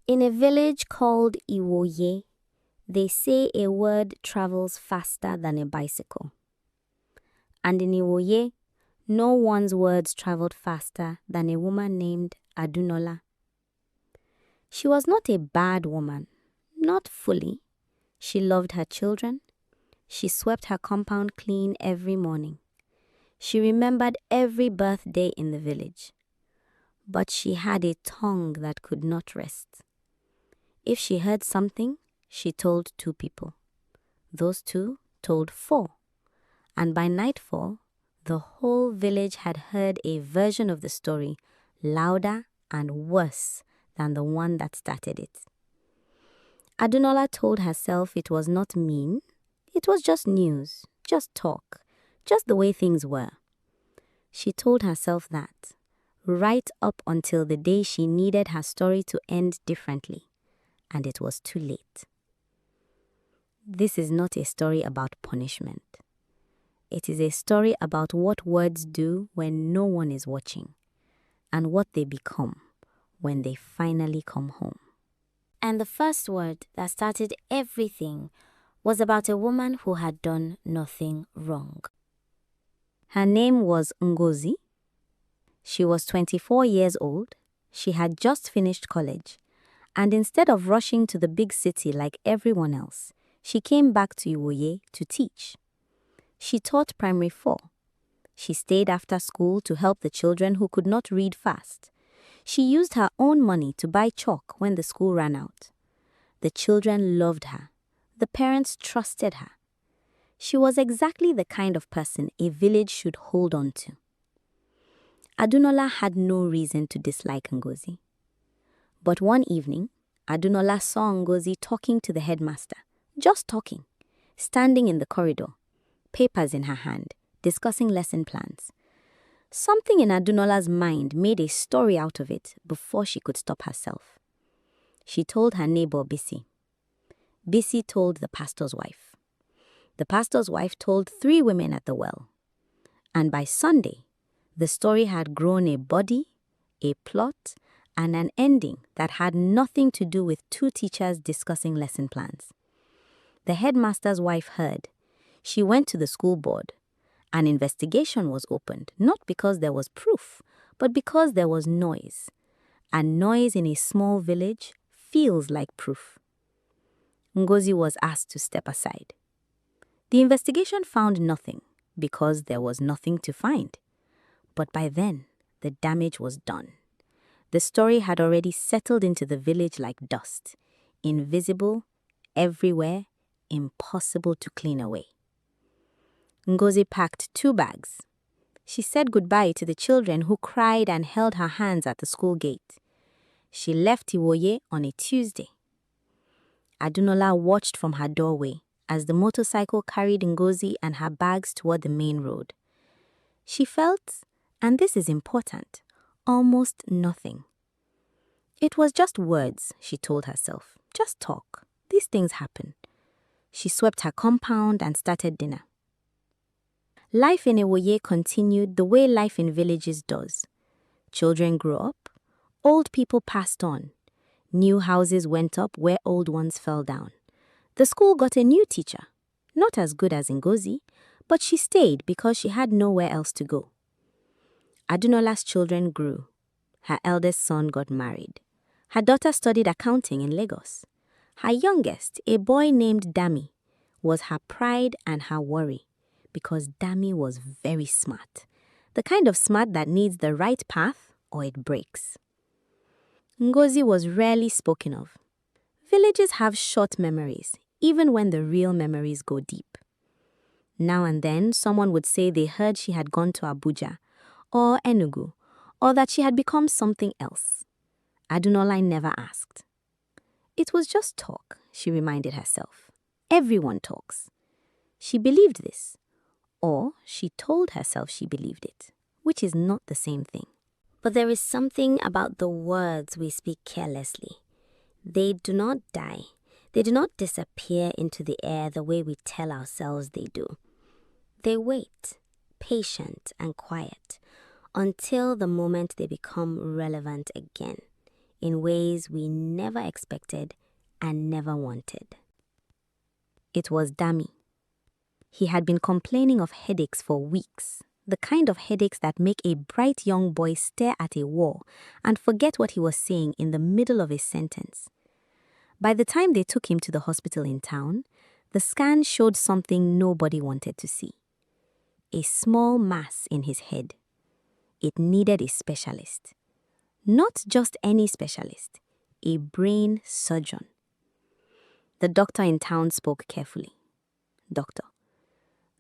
In a village called Iwoye, they say a word travels faster than a bicycle. And in Iwoye, no one's words traveled faster than a woman named Adunola. She was not a bad woman, not fully. She loved her children. She swept her compound clean every morning. She remembered every birthday in the village. But she had a tongue that could not rest. If she heard something, she told 2 people. Those 2 told 4. And by nightfall, the whole village had heard a version of the story louder and worse than the one that started it. Adunola told herself it was not mean. It was just news, just talk, just the way things were. She told herself that, right up until the day she needed her story to end differently, and it was too late. This is not a story about punishment. It is a story about what words do when no one is watching, and what they become when they finally come home. And the first word that started everything was about a woman who had done nothing wrong. Her name was Ngozi. She was 24 years old. She had just finished college. And instead of rushing to the big city like everyone else, she came back to Iwoye to teach. She taught primary 4. She stayed after school to help the children who could not read fast. She used her own money to buy chalk when the school ran out. The children loved her. The parents trusted her. She was exactly the kind of person a village should hold on to. Adunola had no reason to dislike Ngozi. But one evening, Adunola saw Ngozi talking to the headmaster, just talking, standing in the corridor, papers in her hand, discussing lesson plans. Something in Adunola's mind made a story out of it before she could stop herself. She told her neighbor Bisi. Bisi told the pastor's wife. The pastor's wife told 3 women at the well. And by Sunday, the story had grown a body, a plot, and an ending that had nothing to do with 2 teachers discussing lesson plans. The headmaster's wife heard. She went to the school board. An investigation was opened, not because there was proof, but because there was noise. And noise in a small village feels like proof. Ngozi was asked to step aside. The investigation found nothing because there was nothing to find. But by then, the damage was done. The story had already settled into the village like dust, invisible, everywhere, impossible to clean away. Ngozi packed 2 bags. She said goodbye to the children who cried and held her hands at the school gate. She left Iwoye on a Tuesday. Adunola watched from her doorway as the motorcycle carried Ngozi and her bags toward the main road. She felt, and this is important, almost nothing. It was just words, she told herself. Just talk. These things happen. She swept her compound and started dinner. Life in Iwoye continued the way life in villages does. Children grew up. Old people passed on. New houses went up where old ones fell down. The school got a new teacher. Not as good as Ngozi, but she stayed because she had nowhere else to go. Adunola's children grew. Her eldest son got married. Her daughter studied accounting in Lagos. Her youngest, a boy named Dami, was her pride and her worry because Dami was very smart, the kind of smart that needs the right path or it breaks. Ngozi was rarely spoken of. Villages have short memories, even when the real memories go deep. Now and then, someone would say they heard she had gone to Abuja or Enugu, or that she had become something else. Adunola never asked. It was just talk, she reminded herself. Everyone talks. She believed this, or she told herself she believed it, which is not the same thing. But there is something about the words we speak carelessly. They do not die. They do not disappear into the air the way we tell ourselves they do. They wait, patient and quiet, until the moment they become relevant again, in ways we never expected and never wanted. It was Dami. He had been complaining of headaches for weeks, the kind of headaches that make a bright young boy stare at a wall and forget what he was saying in the middle of a sentence. By the time they took him to the hospital in town, the scan showed something nobody wanted to see. A small mass in his head. It needed a specialist. Not just any specialist, a brain surgeon. The doctor in town spoke carefully. Doctor,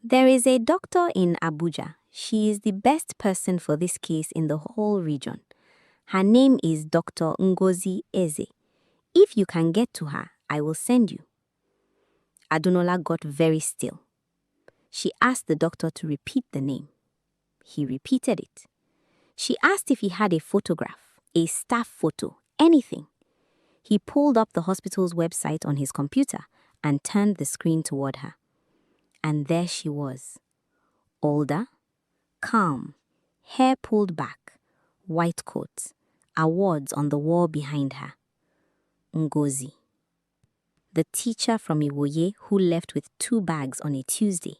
there is a doctor in Abuja. She is the best person for this case in the whole region. Her name is Dr. Ngozi Eze. If you can get to her, I will send you. Adunola got very still. She asked the doctor to repeat the name. He repeated it. She asked if he had a photograph, a staff photo, anything. He pulled up the hospital's website on his computer and turned the screen toward her. And there she was. Older, calm, hair pulled back, white coat, awards on the wall behind her. Ngozi. The teacher from Iwoye who left with 2 bags on a Tuesday.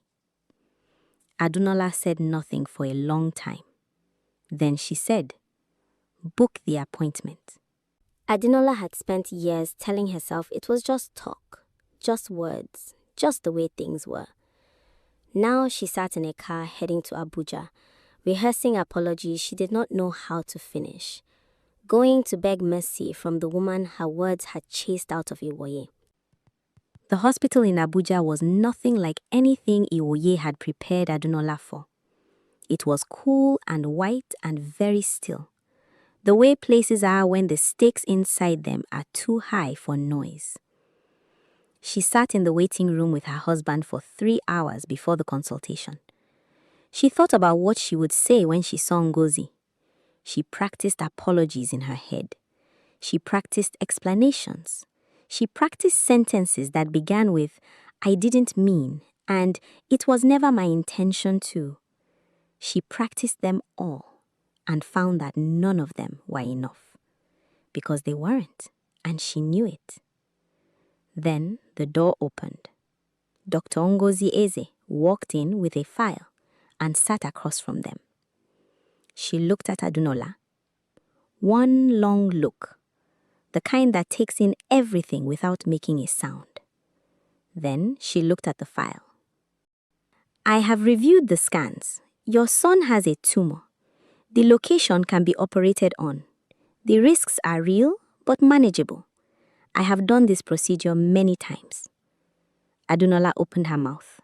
Adunola said nothing for a long time. Then she said, book the appointment. Adunola had spent years telling herself it was just talk, just words, just the way things were. Now she sat in a car heading to Abuja, rehearsing apologies she did not know how to finish, going to beg mercy from the woman her words had chased out of Iwoye. The hospital in Abuja was nothing like anything Iwoye had prepared Adunola for. It was cool and white and very still, the way places are when the stakes inside them are too high for noise. She sat in the waiting room with her husband for 3 hours before the consultation. She thought about what she would say when she saw Ngozi. She practiced apologies in her head. She practiced explanations. She practiced sentences that began with, I didn't mean, and it was never my intention to. She practiced them all and found that none of them were enough. Because they weren't, and she knew it. Then the door opened. Dr. Ngozi Eze walked in with a file and sat across from them. She looked at Adunola. One long look, the kind that takes in everything without making a sound. Then she looked at the file. I have reviewed the scans. Your son has a tumor. The location can be operated on. The risks are real, but manageable. I have done this procedure many times. Adunola opened her mouth.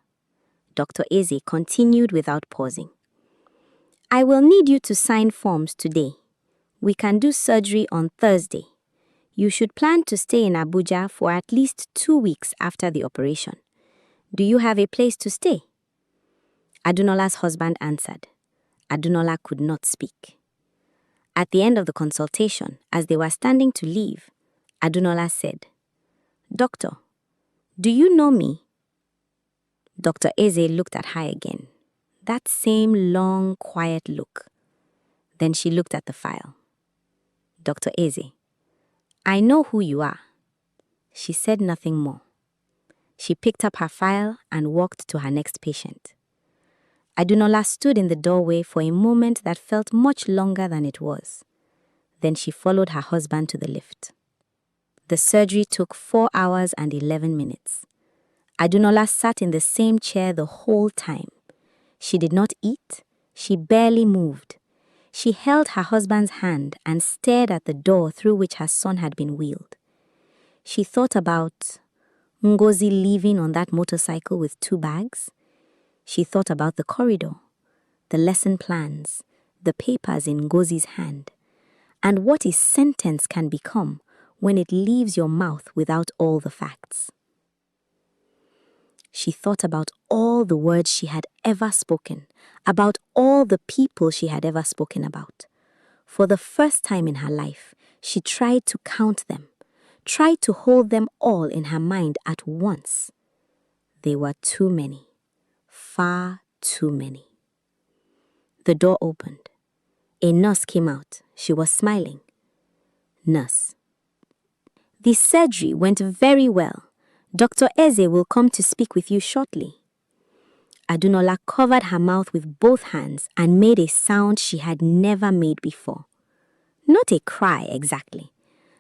Dr. Eze continued without pausing. I will need you to sign forms today. We can do surgery on Thursday. You should plan to stay in Abuja for at least 2 weeks after the operation. Do you have a place to stay? Adunola's husband answered. Adunola could not speak. At the end of the consultation, as they were standing to leave, Adunola said, Doctor, do you know me? Dr. Eze looked at her again. That same long, quiet look. Then she looked at the file. Dr. Eze, I know who you are. She said nothing more. She picked up her file and walked to her next patient. Adunola stood in the doorway for a moment that felt much longer than it was. Then she followed her husband to the lift. The surgery took 4 hours and 11 minutes. Adunola sat in the same chair the whole time. She did not eat. She barely moved. She held her husband's hand and stared at the door through which her son had been wheeled. She thought about Ngozi leaving on that motorcycle with 2 bags. She thought about the corridor, the lesson plans, the papers in Ngozi's hand, and what a sentence can become when it leaves your mouth without all the facts. She thought about all the words she had ever spoken, about all the people she had ever spoken about. For the first time in her life, she tried to count them, tried to hold them all in her mind at once. They were too many, far too many. The door opened. A nurse came out. She was smiling. Nurse: The surgery went very well. Dr. Eze will come to speak with you shortly. Adunola covered her mouth with both hands and made a sound she had never made before. Not a cry exactly,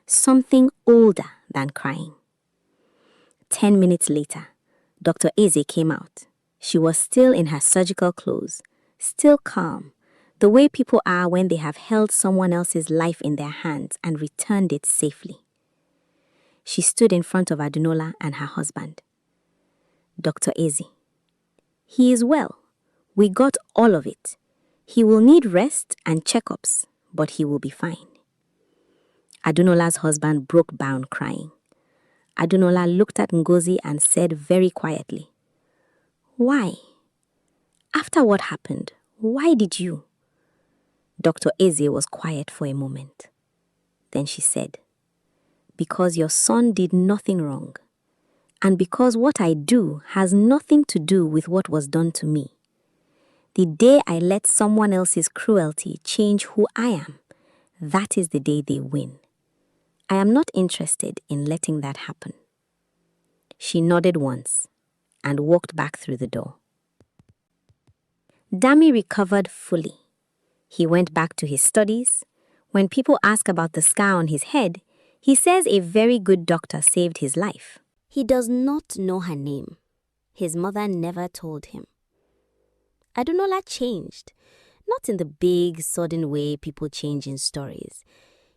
something older than crying. 10 minutes later, Dr. Eze came out. She was still in her surgical clothes, still calm, the way people are when they have held someone else's life in their hands and returned it safely. She stood in front of Adunola and her husband. Dr. Eze: He is well. We got all of it. He will need rest and checkups, but he will be fine. Adunola's husband broke down crying. Adunola looked at Ngozi and said very quietly, "Why? After what happened, why did you?" Dr. Eze was quiet for a moment. Then she said, "Because your son did nothing wrong, and because what I do has nothing to do with what was done to me. The day I let someone else's cruelty change who I am, that is the day they win. I am not interested in letting that happen." She nodded once and walked back through the door. Dami recovered fully. He went back to his studies. When people ask about the scar on his head, he says a very good doctor saved his life. He does not know her name. His mother never told him. Adunola changed, not in the big, sudden way people change in stories.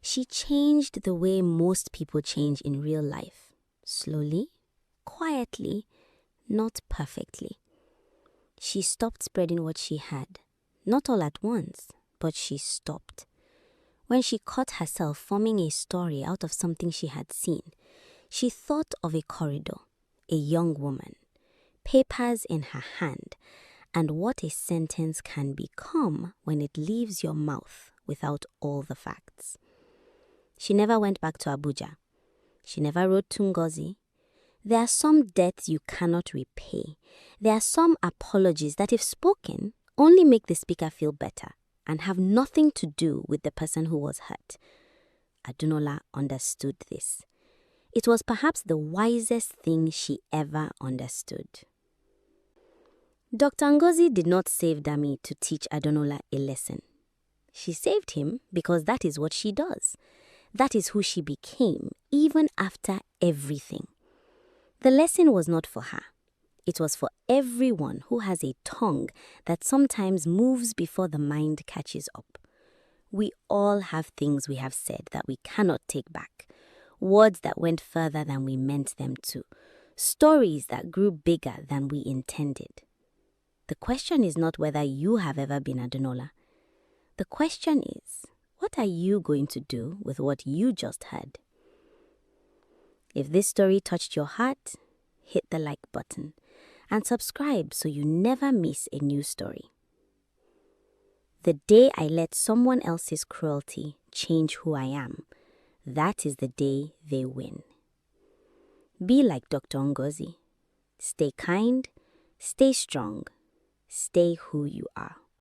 She changed the way most people change in real life. Slowly, quietly, not perfectly. She stopped spreading what she had. Not all at once, but she stopped. When she caught herself forming a story out of something she had seen, she thought of a corridor, a young woman, papers in her hand, and what a sentence can become when it leaves your mouth without all the facts. She never went back to Abuja. She never wrote to Ngozi. There are some debts you cannot repay. There are some apologies that, if spoken, only make the speaker feel better and have nothing to do with the person who was hurt. Adunola understood this. It was perhaps the wisest thing she ever understood. Dr. Ngozi did not save Dami to teach Adunola a lesson. She saved him because that is what she does. That is who she became, even after everything. The lesson was not for her. It was for everyone who has a tongue that sometimes moves before the mind catches up. We all have things we have said that we cannot take back, words that went further than we meant them to, stories that grew bigger than we intended. The question is not whether you have ever been Adunola. The question is, what are you going to do with what you just heard? If this story touched your heart, hit the like button and subscribe so you never miss a new story. The day I let someone else's cruelty change who I am, that is the day they win. Be like Dr. Ngozi. Stay kind, stay strong, stay who you are.